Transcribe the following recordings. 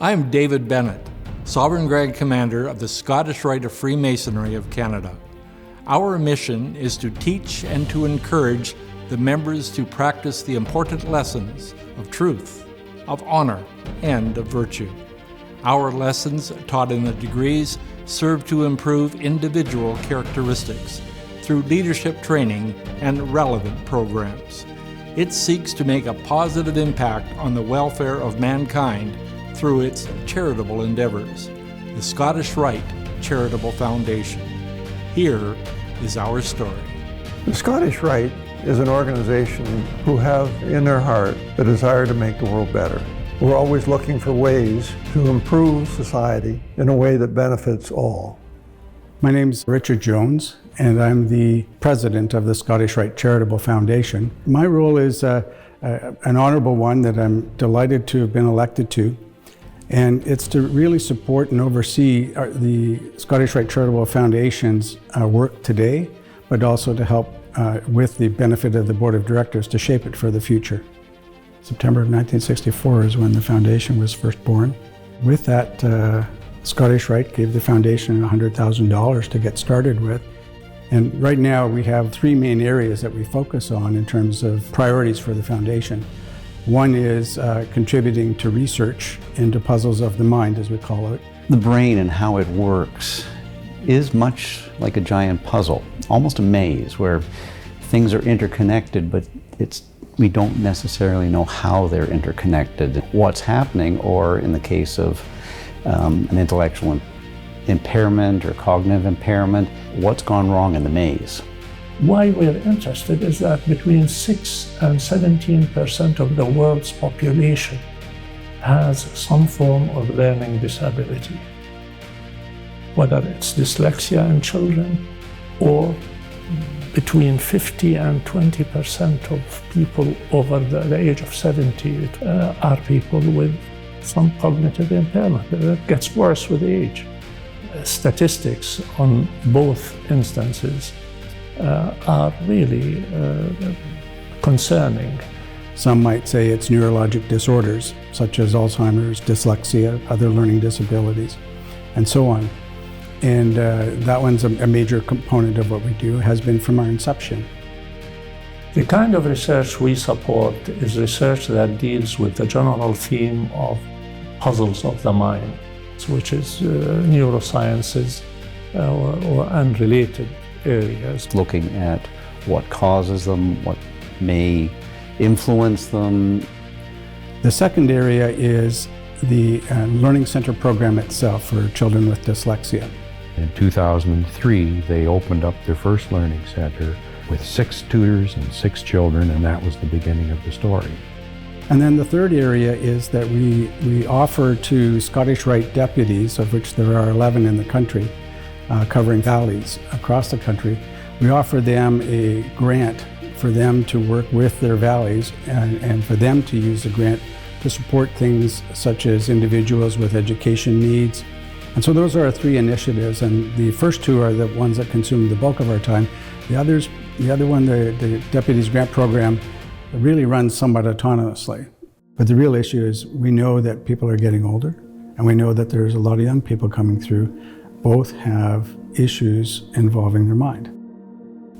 I am David Bennett, Sovereign Grand Commander of the Scottish Rite of Freemasonry of Canada. Our mission is to teach and to encourage the members to practice the important lessons of truth, of honor, and of virtue. Our lessons, taught in the degrees, serve to improve individual characteristics through leadership training and relevant programs. It seeks to make a positive impact on the welfare of mankind through its charitable endeavors. The Scottish Rite Charitable Foundation. Here is our story. The Scottish Rite is an organization who have in their heart the desire to make the world better. We're always looking for ways to improve society in a way that benefits all. My name's Richard Jones, and I'm the president of the Scottish Rite Charitable Foundation. My role is an honorable one that I'm delighted to have been elected to, and it's to really support and oversee the Scottish Rite Charitable Foundation's work today, but also to help with the benefit of the board of directors to shape it for the future. September of 1964 is when the foundation was first born. With that, Scottish Rite gave the foundation $100,000 to get started with. And right now we have three main areas that we focus on in terms of priorities for the foundation. One is contributing to research into puzzles of the mind, as we call it. The brain and how it works is much like a giant puzzle, almost a maze where things are interconnected, but we don't necessarily know how they're interconnected, what's happening, or in the case of an intellectual impairment or cognitive impairment, what's gone wrong in the maze. Why we're interested is that between 6 and 17% of the world's population has some form of learning disability, whether it's dyslexia in children or between 50 and 20% of people over the age of 70 are people with some cognitive impairment. That gets worse with age. Statistics on both instances are really concerning. Some might say it's neurologic disorders, such as Alzheimer's, dyslexia, other learning disabilities, and so on. And that one's a major component of what we do, has been from our inception. The kind of research we support is research that deals with the general theme of puzzles of the mind, which is neurosciences or unrelated areas. Looking at what causes them, what may influence them. The second area is the Learning Center program itself for children with dyslexia. In 2003, they opened up their first learning center with 6 tutors and 6 children, and that was the beginning of the story. And then the third area is that we offer to Scottish Rite deputies, of which there are 11 in the country, covering valleys across the country. We offer them a grant for them to work with their valleys and for them to use the grant to support things such as individuals with education needs. And so those are our three initiatives, and the first two are the ones that consume the bulk of our time. The other one, the Deputies Grant Program, really runs somewhat autonomously. But the real issue is we know that people are getting older, and we know that there's a lot of young people coming through. Both have issues involving their mind.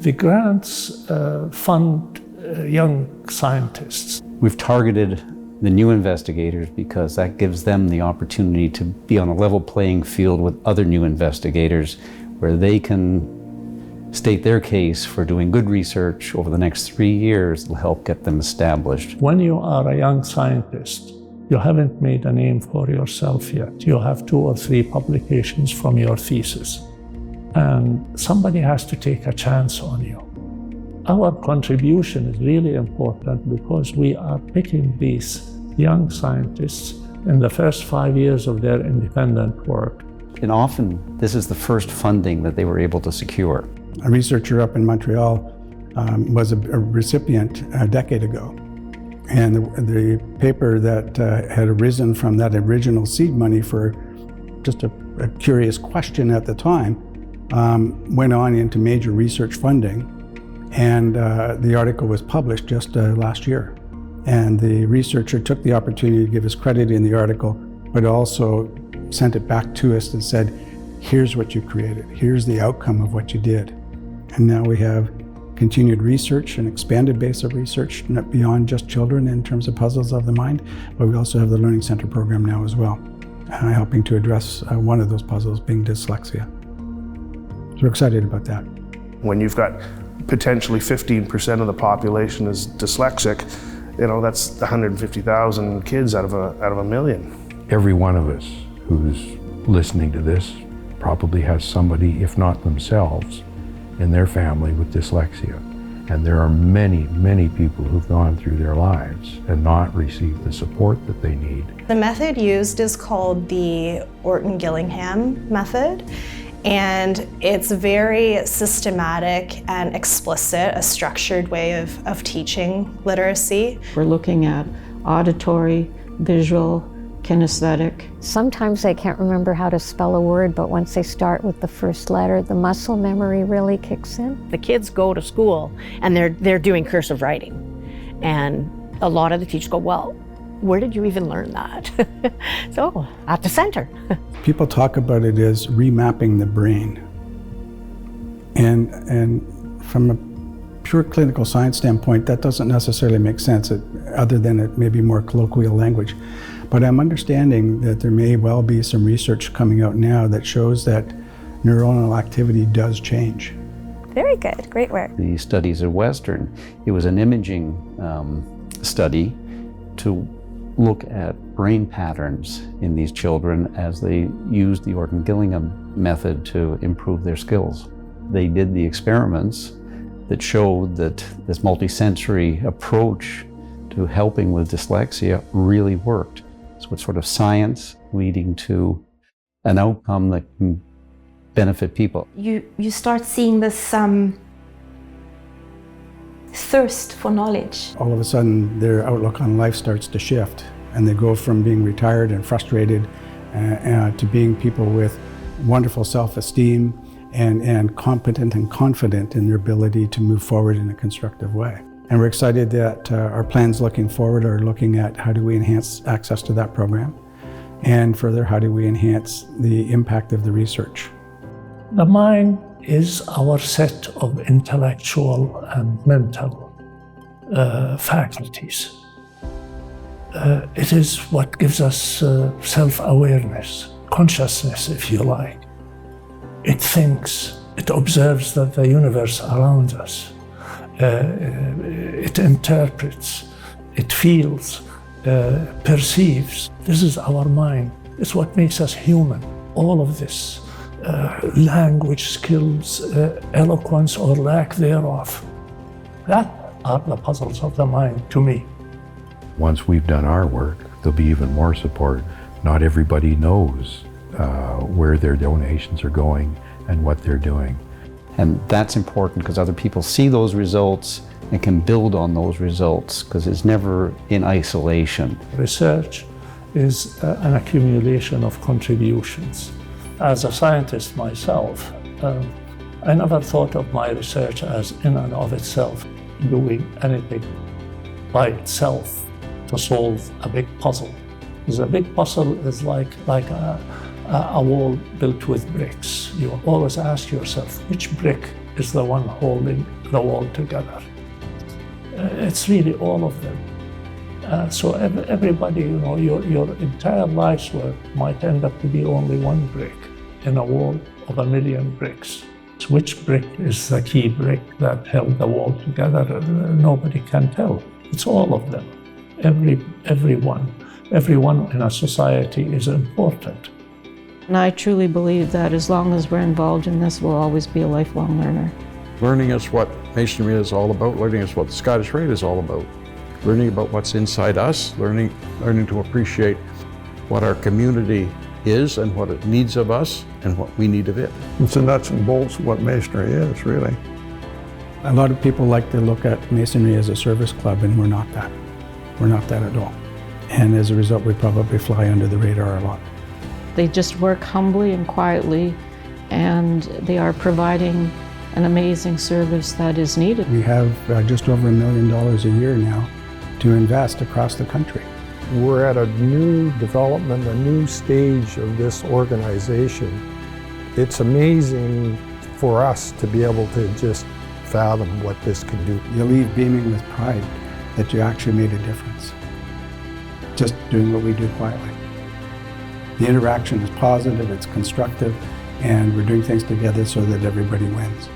The grants fund young scientists. We've targeted the new investigators because that gives them the opportunity to be on a level playing field with other new investigators where they can state their case for doing good research over the next 3 years. It'll help get them established. When you are a young scientist, you haven't made a name for yourself yet. You have 2 or 3 publications from your thesis, and somebody has to take a chance on you. Our contribution is really important because we are picking these young scientists in the first 5 years of their independent work. And often this is the first funding that they were able to secure. A researcher up in Montreal was a recipient a decade ago. And the paper that had arisen from that original seed money for just a curious question at the time went on into major research funding. And the article was published just last year. And the researcher took the opportunity to give us credit in the article but also sent it back to us and said, here's what you created, here's the outcome of what you did. And now we have continued research, an expanded base of research, not beyond just children in terms of puzzles of the mind, but we also have the Learning Center program now as well, helping to address one of those puzzles being dyslexia. So we're excited about that. When you've got potentially 15% of the population is dyslexic, you know, that's 150,000 kids out of a million. Every one of us who's listening to this probably has somebody, if not themselves, in their family with dyslexia. And there are many, many people who've gone through their lives and not received the support that they need. The method used is called the Orton-Gillingham method, and it's very systematic and explicit, a structured way of teaching literacy. We're looking at auditory, visual, kinesthetic. Sometimes they can't remember how to spell a word, but once they start with the first letter, the muscle memory really kicks in. The kids go to school and they're doing cursive writing. And a lot of the teachers go, well, where did you even learn that? So, at the center. People talk about it as remapping the brain. And from a pure clinical science standpoint, that doesn't necessarily make sense, other than it may be more colloquial language. But I'm understanding that there may well be some research coming out now that shows that neuronal activity does change. Very good, great work. The studies at Western, it was an imaging study to look at brain patterns in these children as they used the Orton-Gillingham method to improve their skills. They did the experiments that showed that this multisensory approach to helping with dyslexia really worked. So it's sort of science leading to an outcome that can benefit people. You start seeing this thirst for knowledge. All of a sudden, their outlook on life starts to shift, and they go from being retired and frustrated to being people with wonderful self-esteem and competent and confident in their ability to move forward in a constructive way. And we're excited that our plans looking forward are looking at how do we enhance access to that program, and further, how do we enhance the impact of the research. The mind is our set of intellectual and mental faculties. It is what gives us self-awareness, consciousness, if you like. It thinks, it observes the universe around us. It interprets, it feels, perceives. This is our mind. It's what makes us human. All of this, language skills, eloquence or lack thereof, that are the puzzles of the mind to me. Once we've done our work, there'll be even more support. Not everybody knows where their donations are going and what they're doing. And that's important because other people see those results and can build on those results, because it's never in isolation. Research is an accumulation of contributions. As a scientist myself, I never thought of my research as in and of itself doing anything by itself to solve a big puzzle. Because a big puzzle is like a wall built with bricks. You always ask yourself, which brick is the one holding the wall together? It's really all of them. So everybody, you know, your entire life's work might end up to be only one brick in a wall of 1,000,000 bricks. So which brick is the key brick that held the wall together? Nobody can tell. It's all of them. Everyone in a society is important. And I truly believe that as long as we're involved in this, we'll always be a lifelong learner. Learning is what Masonry is all about. Learning is what the Scottish Rite is all about. Learning about what's inside us, learning to appreciate what our community is and what it needs of us and what we need of it. It's the nuts and bolts of what Masonry is, really. A lot of people like to look at Masonry as a service club, and we're not that. We're not that at all. And as a result, we probably fly under the radar a lot. They just work humbly and quietly, and they are providing an amazing service that is needed. We have just over $1 million a year now to invest across the country. We're at a new development, a new stage of this organization. It's amazing for us to be able to just fathom what this can do. You leave beaming with pride that you actually made a difference. Just doing what we do quietly. The interaction is positive, it's constructive, and we're doing things together so that everybody wins.